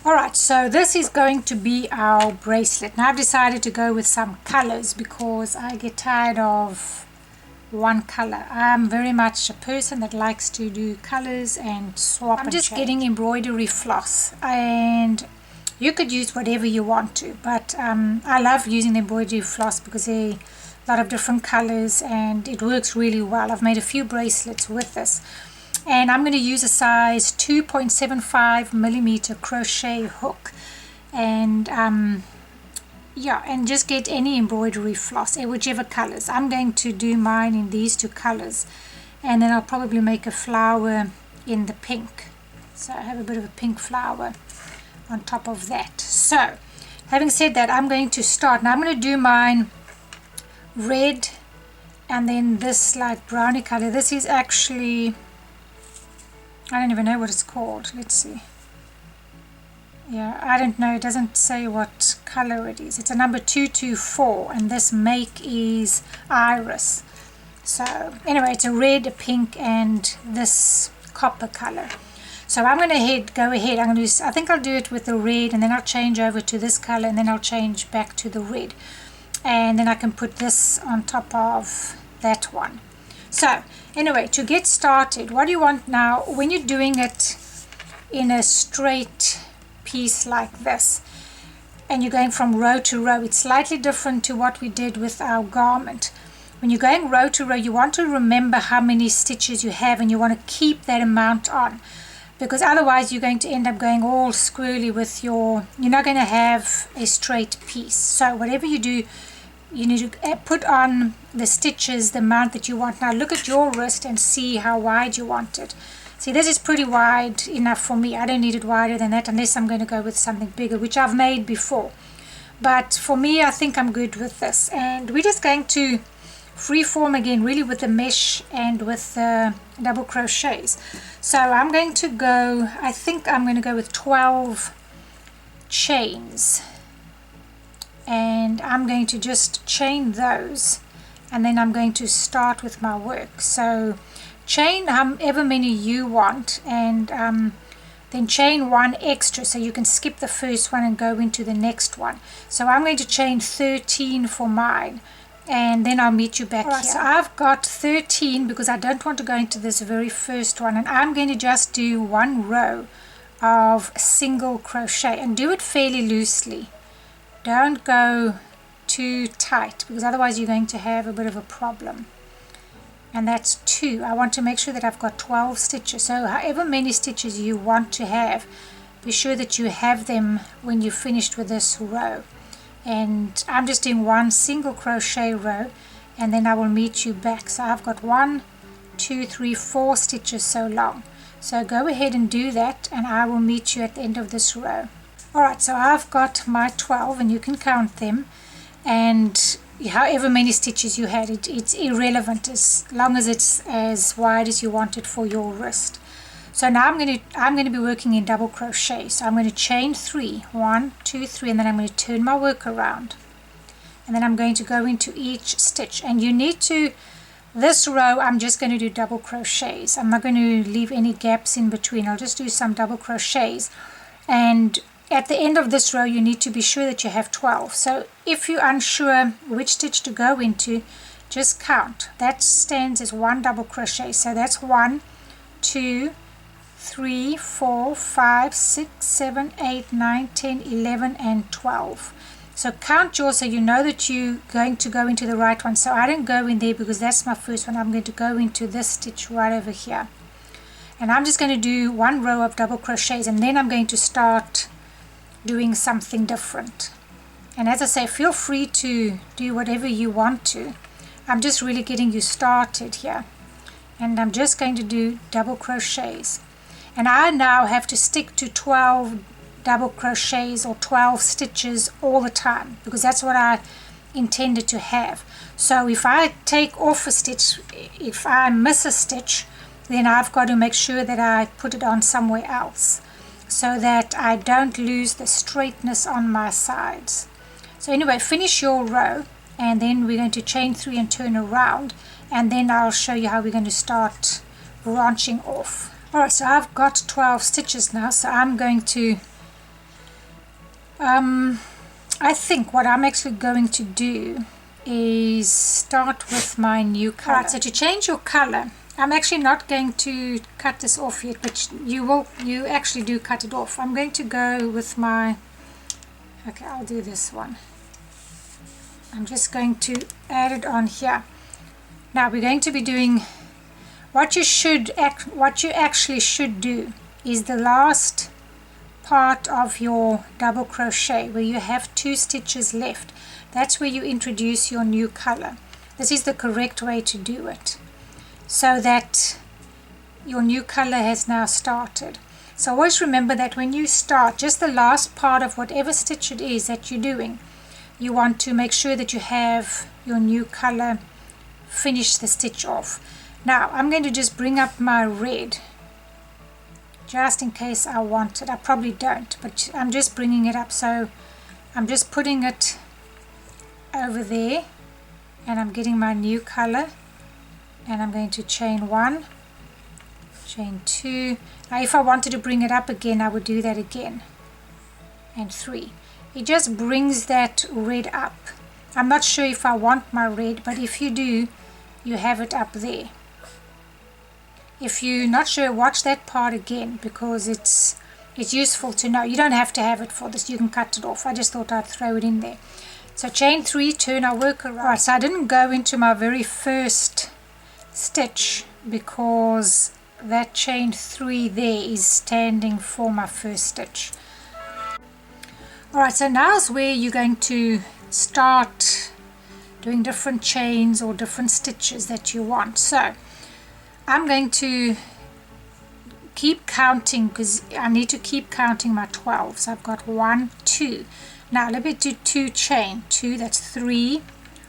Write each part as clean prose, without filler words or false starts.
Alright, so this is going to be our bracelet. Now I've decided to go with some colors because I get tired of one color. I'm very much a person that likes to do colors and swap. I'm just getting embroidery floss, and you could use whatever you want to, but I love using the embroidery floss because they're a lot of different colors and it works really well. I've made a few bracelets with this. And I'm going to use a size 2.75 millimeter crochet hook, and yeah, and just get any embroidery floss, whichever colors. I'm going to do mine in these two colors, and then I'll probably make a flower in the pink. So I have a bit of a pink flower on top of that. So having said that, I'm going to start. Now I'm going to do mine red and then this light browny color. This is actually, I don't even know what it's called. Let's see. Yeah, I don't know. It doesn't say what color it is. It's a number 224, and this make is Iris. So anyway, it's a red, a pink, and this copper color. So I'm going to go ahead. I think I'll do it with the red, and then I'll change over to this color, and then I'll change back to the red, and then I can put this on top of that one. So anyway, to get started, what do you want now when you're doing it in a straight piece like this and you're going from row to row? It's slightly different to what we did with our garment. When you're going row to row, you want to remember how many stitches you have, and you want to keep that amount on, because otherwise you're going to end up going all squirrely with you're not going to have a straight piece. So whatever you do, you need to put on the stitches the amount that you want. Now look at your wrist and see how wide you want it. See, this is pretty wide enough for me. I don't need it wider than that unless I'm going to go with something bigger, which I've made before. But for me, I think I'm good with this. And we're just going to freeform again, really with the mesh and with the double crochets. So I'm going to go, I think I'm going to go with 12 chains. And I'm going to just chain those, and then I'm going to start with my work. So chain however many you want, and then chain one extra so you can skip the first one and go into the next one. So I'm going to chain 13 for mine, and then I'll meet you back here. So I've got 13 because I don't want to go into this very first one, and I'm going to just do one row of single crochet and do it fairly loosely. Don't go too tight, because otherwise you're going to have a bit of a problem. And that's 2. I want to make sure that I've got 12 stitches. So however many stitches you want to have, be sure that you have them when you're finished with this row. And I'm just doing one single crochet row, and then I will meet you back. So I've got 1, 2, 3, 4 stitches so long. So go ahead and do that, and I will meet you at the end of this row. Alright, so I've got my 12, and you can count them, and however many stitches you had, it's irrelevant as long as it's as wide as you want it for your wrist. So now I'm going to be working in double crochet. So I'm going to chain 3, 1, 2, 3, and then I'm going to turn my work around, and then I'm going to go into each stitch. And you need to, this row I'm just going to do double crochets. I'm not going to leave any gaps in between. I'll just do some double crochets, and at the end of this row you need to be sure that you have 12. So if you're unsure which stitch to go into, just count. That stands as 1 double crochet. So that's 1, 2, 3, 4, 5, 6, 7, 8, 9, 10, 11, and 12. So count yours so you know that you're going to go into the right one. So I don't go in there because that's my first one. I'm going to go into this stitch right over here. And I'm just going to do 1 row of double crochets, and then I'm going to start doing something different. And as I say, feel free to do whatever you want to. I'm just really getting you started here, and I'm just going to do double crochets. And I now have to stick to 12 double crochets or 12 stitches all the time, because that's what I intended to have. So if I take off a stitch, if I miss a stitch, then I've got to make sure that I put it on somewhere else, so that I don't lose the straightness on my sides. So anyway, finish your row, and then we're going to chain 3 and turn around, and then I'll show you how we're going to start branching off. Alright, so I've got 12 stitches now, so I'm going to I think what I'm actually going to do is start with my new color. Right, so to change your color, I'm actually not going to cut this off yet, but you actually do cut it off. I'm going to go with my, okay, I'll do this one. I'm just going to add it on here. Now we're going to be doing what you actually should do is the last part of your double crochet where you have 2 stitches left. That's where you introduce your new color. This is the correct way to do it, so that your new color has now started. So always remember that when you start, just the last part of whatever stitch it is that you're doing, you want to make sure that you have your new color finish the stitch off. Now I'm going to just bring up my red just in case I want it. I probably don't, but I'm just bringing it up, so I'm just putting it over there and I'm getting my new color, and I'm going to chain 1, chain 2. Now if I wanted to bring it up again, I would do that again, and 3. It just brings that red up. I'm not sure if I want my red, but if you do, you have it up there. If you're not sure, watch that part again, because it's useful to know. You don't have to have it for this, you can cut it off. I just thought I'd throw it in there. So chain 3, turn our work around. Right, so I didn't go into my very first stitch because that chain 3 there is standing for my first stitch. Alright, so now's where you're going to start doing different chains or different stitches that you want. So I'm going to keep counting because I need to keep counting my 12. So I've got 1, 2. Now let me do 2 chain, 2, that's 3,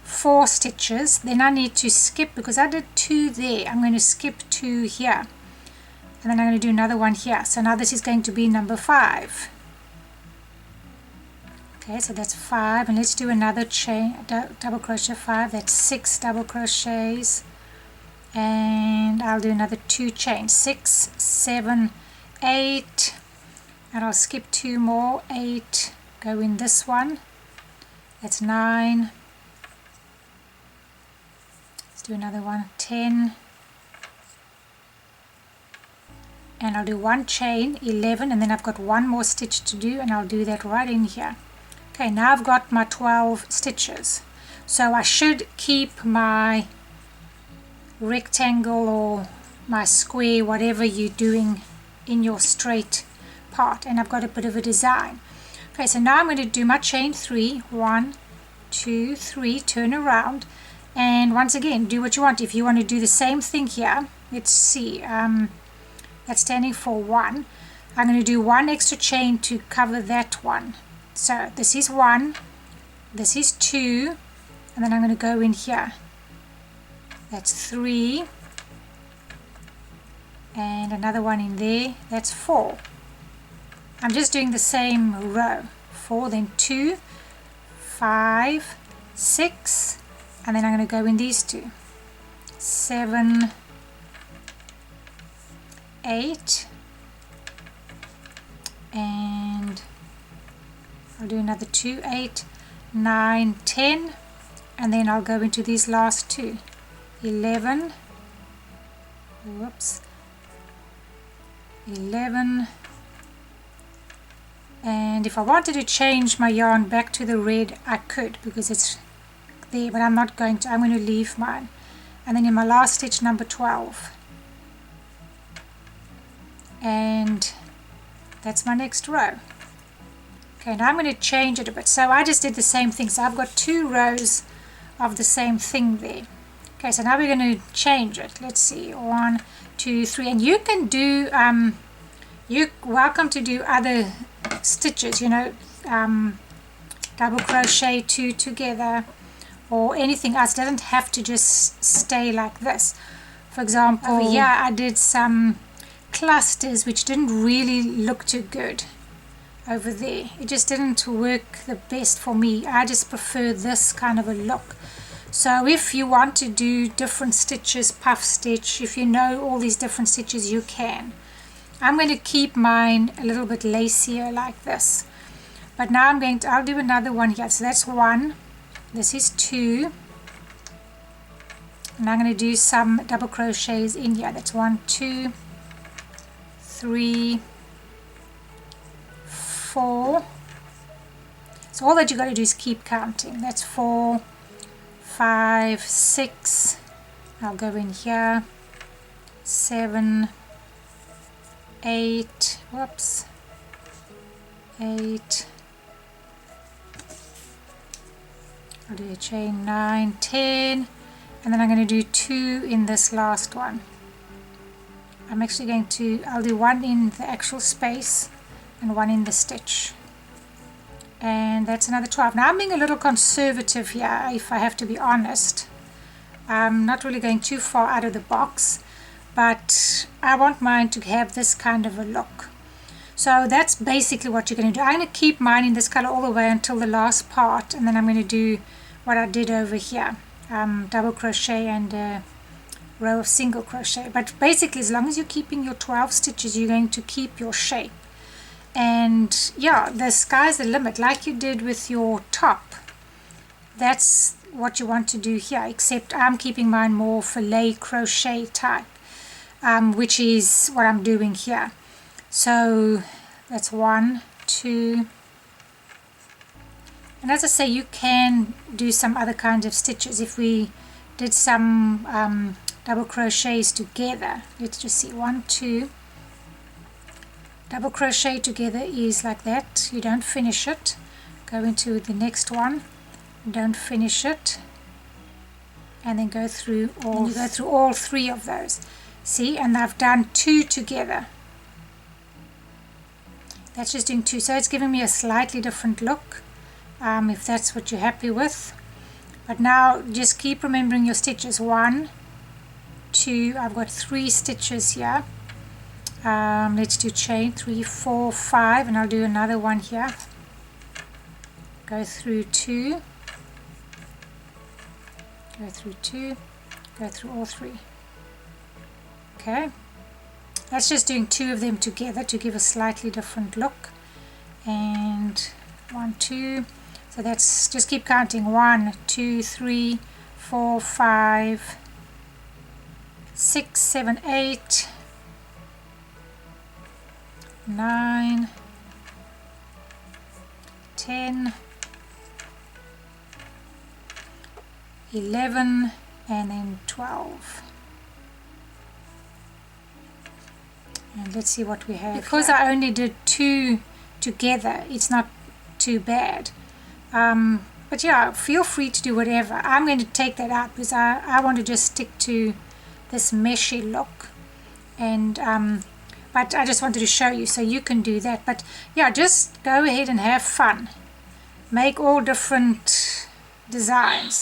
4 stitches. Then I need to skip, because I did 2 there, I'm going to skip 2 here, and then I'm going to do another one here. So now this is going to be number 5. Okay, so that's 5, and let's do another chain, double crochet 5, that's 6 double crochets, and I'll do another 2 chains, 6, 7, 8, and I'll skip 2 more, 8, go in this one, that's 9, let's do another one, 10, and I'll do 1 chain, 11, and then I've got 1 more stitch to do, and I'll do that right in here. Okay, now I've got my 12 stitches, so I should keep my rectangle or my square, whatever you're doing in your straight part, and I've got a bit of a design. Okay, so now I'm going to do my chain 3, 1, 2, 3, turn around, and once again do what you want. If you want to do the same thing here, let's see, that's standing for 1. I'm going to do 1 extra chain to cover that one. So this is 1, this is 2, and then I'm going to go in here, that's 3, and another one in there, that's 4. I'm just doing the same row, 4, then 2, 5, 6, and then I'm going to go in these 2, 7, 8, and I'll do another 2, 8, 9, 10, and then I'll go into these last 2, 11, whoops, 11, and if I wanted to change my yarn back to the red, I could, because it's there, but I'm not going to. I'm going to leave mine, and then in my last stitch, number 12, and that's my next row. Okay, now I'm going to change it a bit. So I just did the same thing, so I've got 2 rows of the same thing there. Okay, so now we're going to change it. Let's see, 1, 2, 3, and you can do you're welcome to do other stitches, you know, double crochet 2 together or anything else. It doesn't have to just stay like this. For example, over here I did some clusters which didn't really look too good over there. It just didn't work the best for me. I just prefer this kind of a look. So if you want to do different stitches, puff stitch, if you know all these different stitches, you can. I'm going to keep mine a little bit lacier like this. But now I'll do another one here. So that's 1, this is 2, and I'm going to do some double crochets in here. That's 1, 2, 3, 4. So all that you got to do is keep counting. That's 4, 5, 6. I'll go in here. 7, 8. Whoops. 8. I'll do a chain 9, 10, and then I'm going to do 2 in this last one. I'm actually going to, I'll do 1 in the actual space and 1 in the stitch, and that's another 12. Now I'm being a little conservative here, if I have to be honest. I'm not really going too far out of the box, but I want mine to have this kind of a look. So that's basically what you're going to do. I'm going to keep mine in this color all the way until the last part, and then I'm going to do what I did over here, double crochet and a row of single crochet. But basically, as long as you're keeping your 12 stitches, you're going to keep your shape. And yeah, the sky's the limit, like you did with your top. That's what you want to do here, except I'm keeping mine more filet crochet type, which is what I'm doing here. So that's 1, 2, and as I say, you can do some other kinds of stitches. If we did some double crochets together, let's just see, 1, 2, double crochet together is like that. You don't finish it, go into the next one, don't finish it, and then go through all 3 of those. See, and I've done 2 together. That's just doing 2, so it's giving me a slightly different look, if that's what you're happy with. But now just keep remembering your stitches. 1, 2, I've got 3 stitches here. Let's do chain 3, 4, 5, and I'll do another one here. Go through 2, go through 2, go through all 3. Okay. That's just doing 2 of them together to give a slightly different look. And 1, 2. So that's, just keep counting. 1, 2, 3, 4, 5, 6, 7, 8, 9, 10, 11, and then 12. And let's see what we have. Because I only did 2 together, it's not too bad. But yeah, feel free to do whatever. I'm going to take that out because I want to just stick to this meshy look. And but I just wanted to show you so you can do that. But yeah, just go ahead and have fun. Make all different designs.